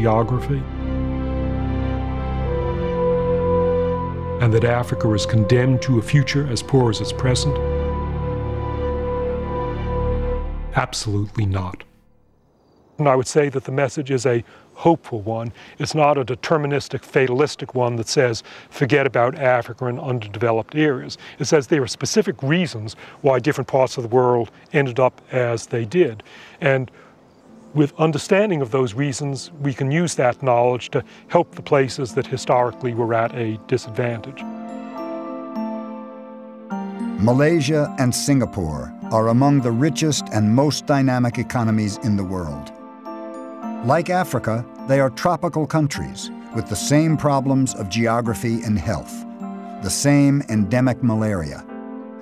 geography, and that Africa is condemned to a future as poor as its present? Absolutely not. And I would say that the message is a hopeful one. It's not a deterministic, fatalistic one that says, forget about Africa and underdeveloped areas. It says there are specific reasons why different parts of the world ended up as they did. And with understanding of those reasons, we can use that knowledge to help the places that historically were at a disadvantage. Malaysia and Singapore are among the richest and most dynamic economies in the world. Like Africa, they are tropical countries with the same problems of geography and health, the same endemic malaria.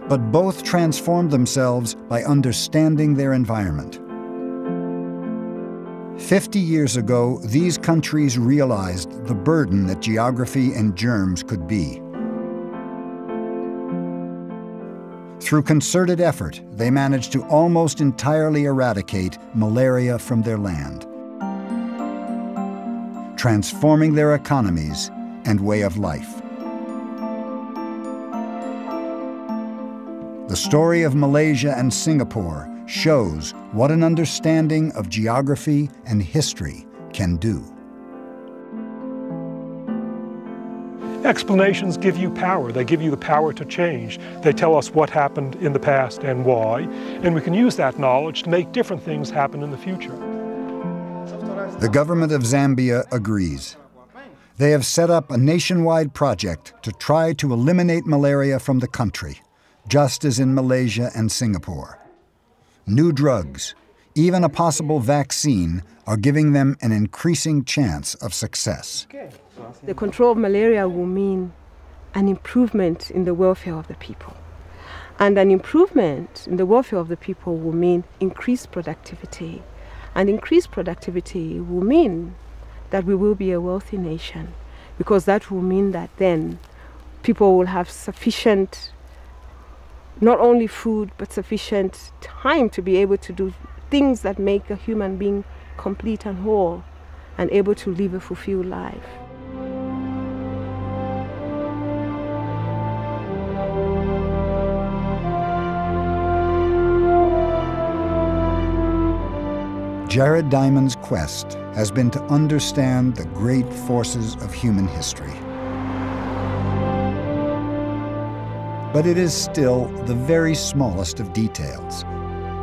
But both transformed themselves by understanding their environment. 50 years ago, these countries realized the burden that geography and germs could be. Through concerted effort, they managed to almost entirely eradicate malaria from their land, transforming their economies and way of life. The story of Malaysia and Singapore shows what an understanding of geography and history can do. Explanations give you power. They give you the power to change. They tell us what happened in the past and why, and we can use that knowledge to make different things happen in the future. The government of Zambia agrees. They have set up a nationwide project to try to eliminate malaria from the country, just as in Malaysia and Singapore. New drugs, even a possible vaccine, are giving them an increasing chance of success. The control of malaria will mean an improvement in the welfare of the people. And an improvement in the welfare of the people will mean increased productivity. And increased productivity will mean that we will be a wealthy nation, because that will mean that then people will have sufficient, not only food, but sufficient time to be able to do things that make a human being complete and whole and able to live a fulfilled life. Jared Diamond's quest has been to understand the great forces of human history. But it is still the very smallest of details,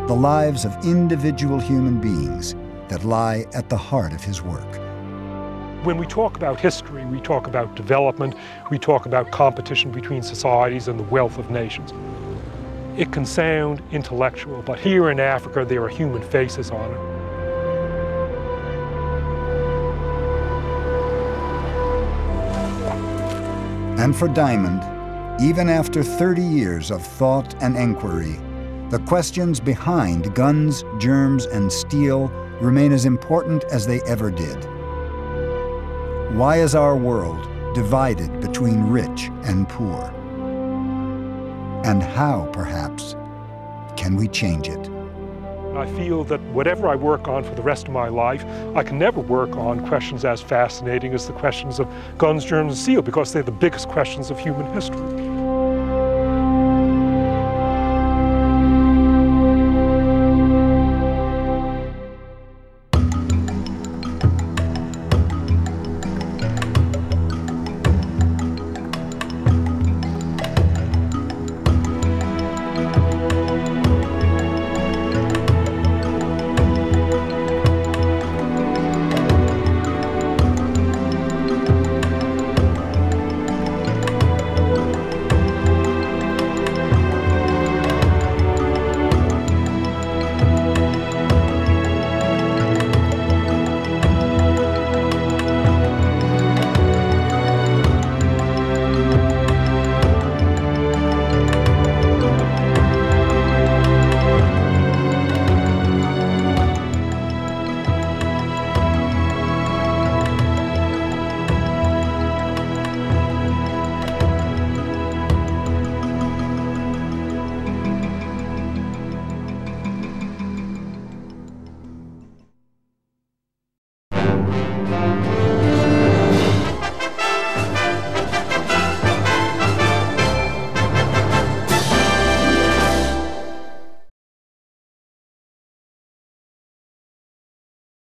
the lives of individual human beings, that lie at the heart of his work. When we talk about history, we talk about development, we talk about competition between societies and the wealth of nations. It can sound intellectual, but here in Africa there are human faces on it. And for Diamond, even after 30 years of thought and inquiry, the questions behind guns, germs, and steel remain as important as they ever did. Why is our world divided between rich and poor? And how, perhaps, can we change it? I feel that whatever I work on for the rest of my life, I can never work on questions as fascinating as the questions of guns, germs, and steel, because they're the biggest questions of human history.